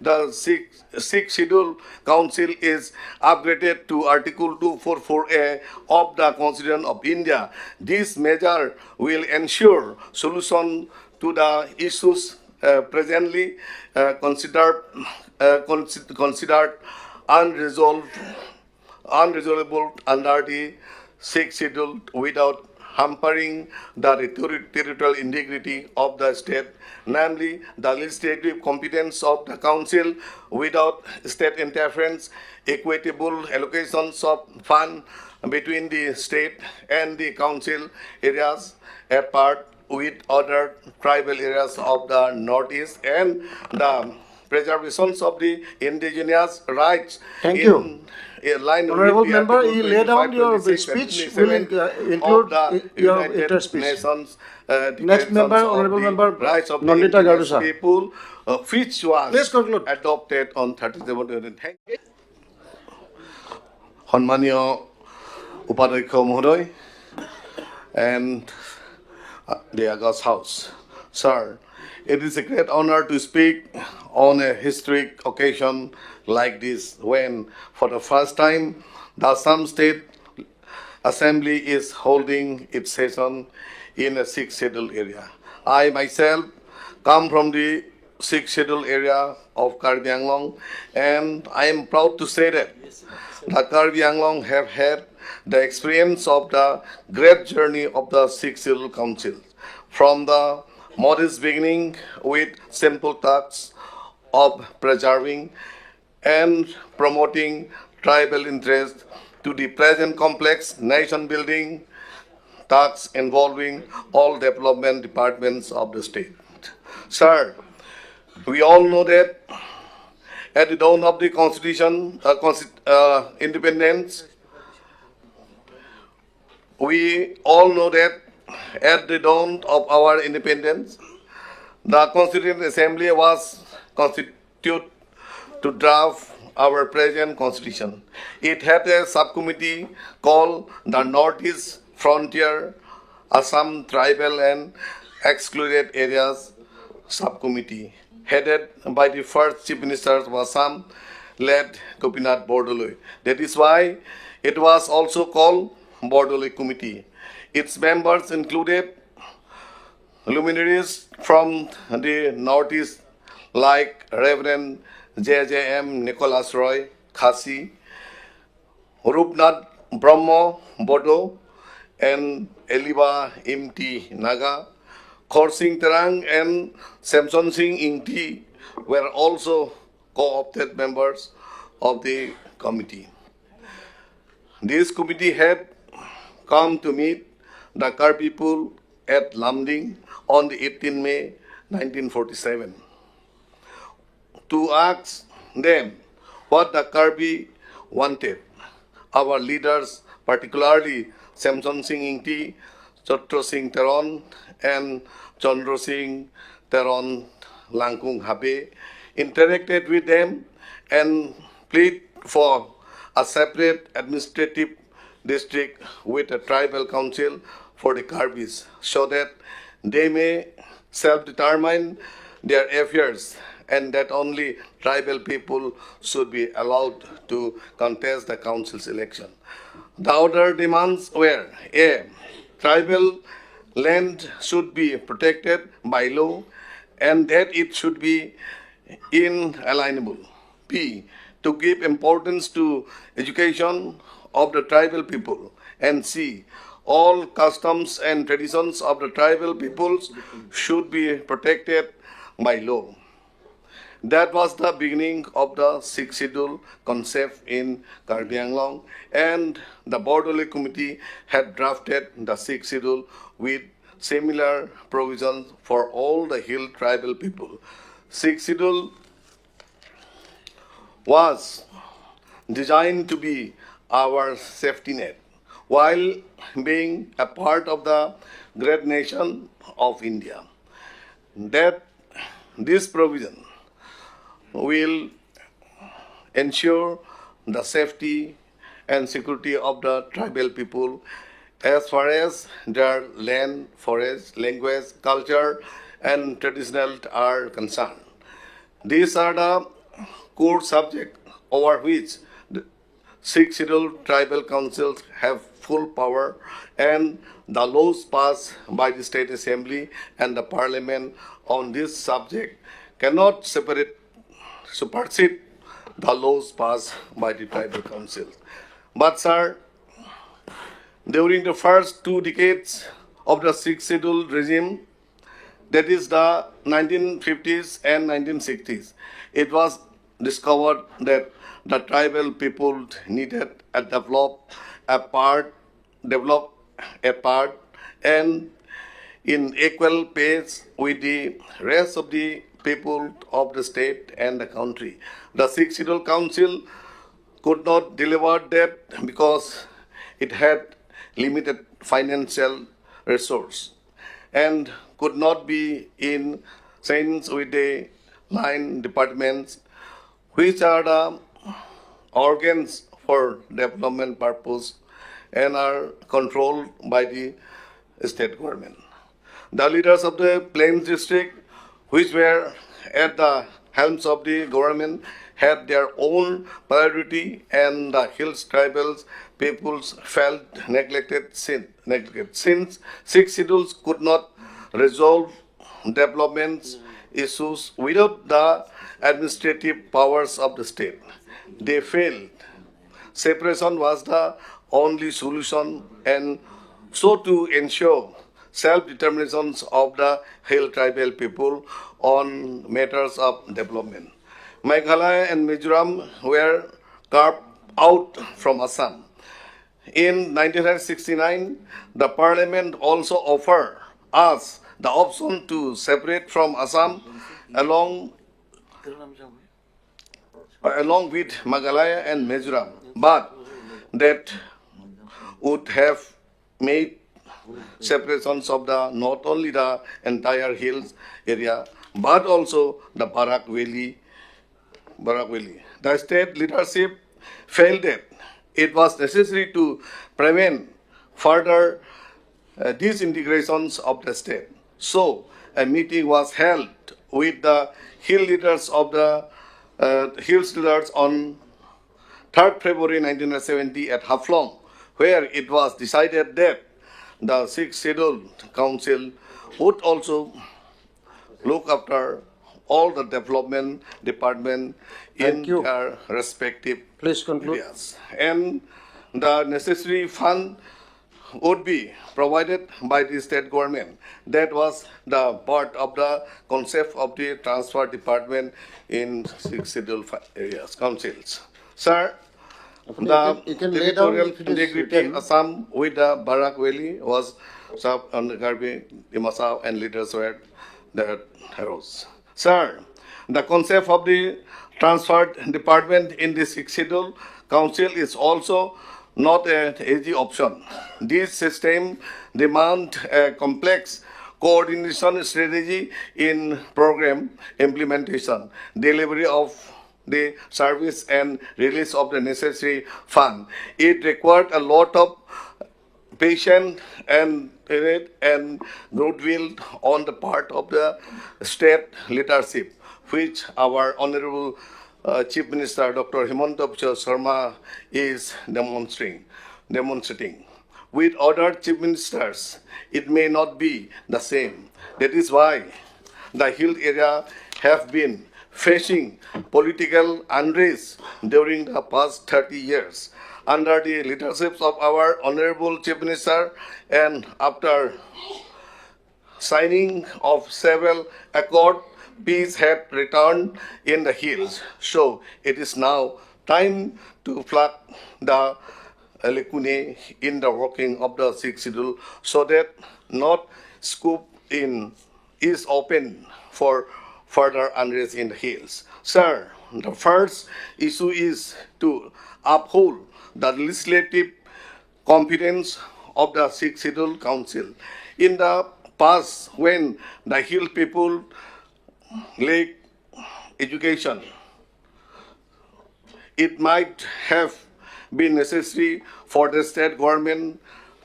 the sixth Schedule Council is upgraded to Article 244A of the Constitution of India. This measure will ensure solution to the issues presently considered unresolved, unresolvable under the sixth schedule without hampering the territorial integrity of the state, namely the legislative competence of the council without state interference, equitable allocations of funds between the state and the council areas apart with other tribal areas of the northeast, and the preservations of the indigenous rights Thank in you. line Honorable with the member, Article you lay down 25, your 26, and speech. Will 27 include of the your United inter speech. Nations Next member, Declarations of Honorable the Member Rights of the Nandita Indigenous Garusa. People, which was Please conclude. adopted on 37 সন্মানীয় উপাধ্যক্ষ মহোদয় and the August House. Sir, it is a great honor to speak on a historic occasion like this when, for the first time, the Assam State Assembly is holding its session in a sixth schedule area. I myself come from the sixth schedule area of Karbi Anglong, and I am proud to say that the Karbi Anglong have had the experience of the great journey of the sixth schedule council. From the modest beginning with simple tasks of preserving and promoting tribal interests to the present complex nation building tasks involving all development departments of the state. Sir, we all know that at the dawn of the independence, we all know that at the dawn of our independence, the Constituent Assembly was constituted to draft our present constitution. It had a subcommittee called the Northeast Frontier Assam Tribal and Excluded Areas Subcommittee, headed by the first Chief Minister of Assam, led Gopinath Bordoloi. That is why it was also called Bordoloi Committee. Its members included luminaries from the Northeast like Reverend J.J.M. Nicholas Roy Khasi, Rupnath Brahmo Bodo, and Eliba M.T. Naga. Khorsing Terang and Samson Singh Ingti were also co-opted members of the committee. This committee had come to meet the Kar people at Lamding on the 18th May 1947 to ask them what the Karbi wanted. Our leaders, particularly Samson Singh Ingti, Chotro Singh Teron, and Chandra Singh Teron Langkung Habe, interacted with them and plead for a separate administrative district with a tribal council for the Karbis so that they may self-determine their affairs and that only tribal people should be allowed to contest the council's election. The other demands were A. Tribal land should be protected by law and that it should be inalienable. B. To give importance to education of the tribal people. And C. All customs and traditions of the tribal peoples should be protected by law. That was the beginning of the sixth schedule concept in Karbi Anglong, and the Bordoloi Committee had drafted the sixth schedule with similar provisions for all the hill tribal people. Sixth schedule was designed to be our safety net while being a part of the great nation of India. That this provision will ensure the safety and security of the tribal people as far as their land, forest, language, culture, and traditional are concerned. These are the core subject over which the six scheduled tribal councils have full power, and the laws passed by the state assembly and the parliament on this subject cannot supersede the laws passed by the tribal councils. But, sir, during the first 2 decades of the sixth schedule regime, that is the 1950s and 1960s, it was discovered that the tribal people needed a develop a part and in equal pace with the rest of the people of the state and the country. The Sixth Scheduled Council could not deliver that because it had limited financial resource and could not be in sync with the line departments, which are the organs for development purpose and are controlled by the state government. The leaders of the Plains district, which were at the helms of the government, had their own priority, and the hills tribals peoples felt neglected since six schedules could not resolve development issues without the administrative powers of the state. They failed. Separation was the only solution, and so to ensure self-determination of the hill tribal people on matters of development. Meghalaya and Mizoram were carved out from Assam. In 1969, the parliament also offered us the option to separate from Assam along with Meghalaya and Mizoram, but that would have made separations of the not only the entire hills area but also the Barak Valley. The state leadership felt that it was necessary to prevent further disintegrations of the state. So a meeting was held with the hill leaders of the hills leaders on 3rd February 1970 at Upholding, where it was decided that the Sixth Scheduled Council would also look after all the development department in their respective areas. And the necessary fund would be provided by the state government. That was the part of the concept of the transfer department in Sixth Scheduled areas, councils. Sir, You can lay down territorial if it is integrity written. Assam with the Barak Valley was served on the Garbi, Dimasa, and leaders were the heroes. Sir, the concept of the transferred department in the Sixth Schedule Council is also not an easy option. This system demands a complex coordination strategy in program implementation, delivery of the service, and release of the necessary fund. It required a lot of patience and goodwill on the part of the state leadership, which our Honorable Chief Minister Dr. Himanta Biswa Sharma is demonstrating. With other chief ministers, it may not be the same. That is why the hill area have been facing political unrest during the past 30 years. Under the leadership of our Honorable Chief Minister and after signing of several accords, peace had returned in the hills. So it is now time to plug the lacune in the working of the Sixth Schedule so that not scope in is open for further unrest in the hills. Sir, the first issue is to uphold the legislative competence of the Sixth Scheduled Council. In the past, when the hill people lack education, it might have been necessary for the state government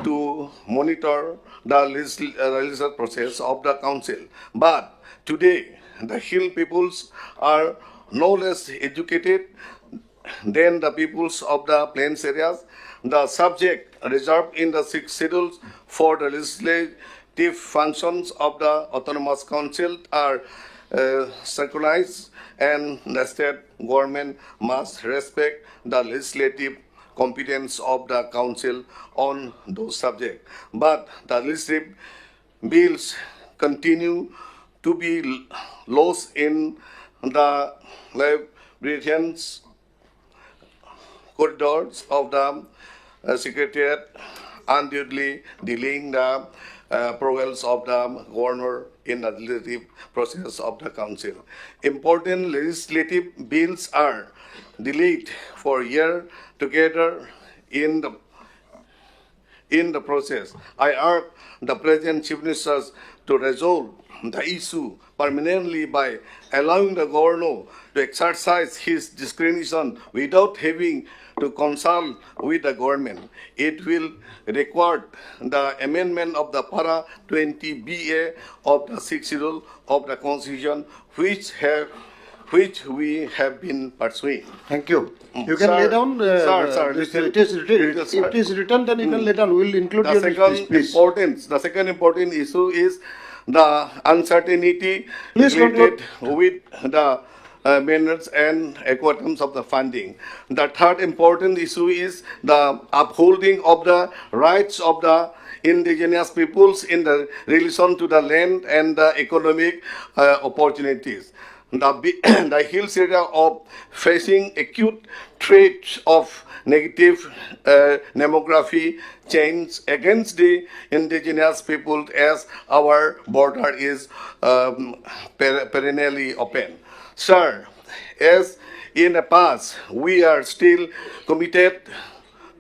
to monitor the legislative process of the council. But today, the hill peoples are no less educated than the peoples of the plains areas. The subject reserved in the sixth schedule for the legislative functions of the Autonomous Council are synchronized, and the state government must respect the legislative competence of the council on those subjects. But the legislative bills continue to be lost in the labyrinths corridors of the Secretariat, unduly delaying the progress of the governor in the legislative process of the council. Important legislative bills are delayed for a year together in the process. I urge the present chief ministers to resolve the issue permanently by allowing the governor to exercise his discretion without having to consult with the government. It will require the amendment of the para 20BA of the sixth schedule of the Constitution, which we have been pursuing. Thank you. You can Sir, lay down. sir, It is written. If it is written, then you can lay down. We will include your speech, please. The second important issue is the uncertainty Please related with the manners and equitums of the funding. The third important issue is the upholding of the rights of the indigenous peoples in the relation to the land and the economic opportunities. The hills area of facing acute threats of negative demography change against the indigenous people as our border is perennially open. Sir, as in the past, we are still committed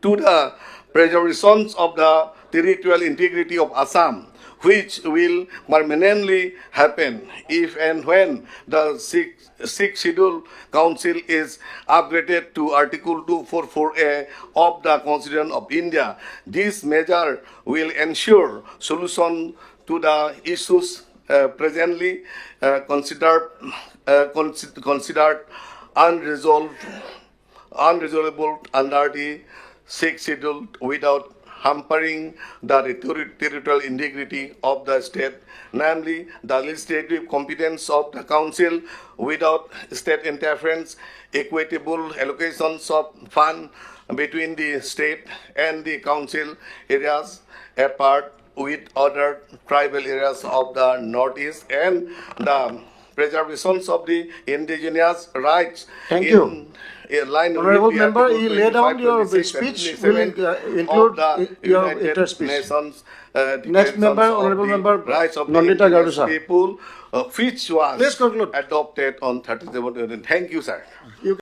to the preservation of the territorial integrity of Assam, which will permanently happen if and when the Sixth Schedule Council is upgraded to Article 244A of the Constitution of India. This measure will ensure solution to the issues presently considered unresolvable under the Sixth Schedule without hampering the territorial integrity of the state, namely the legislative competence of the council without state interference, equitable allocations of funds between the state and the council areas apart with other tribal areas of the northeast, and the preservation of the indigenous rights. Thank you. In line Honorable with the member, Article you lay down 25, your 26, speech. and We will 27 include of the your United inter-speech. Nations Next member, Declaration of Honorable the Member Rights of the Nandita Indigenous Garusa. People, which was Please conclude. adopted on 37th. Thank you, sir. You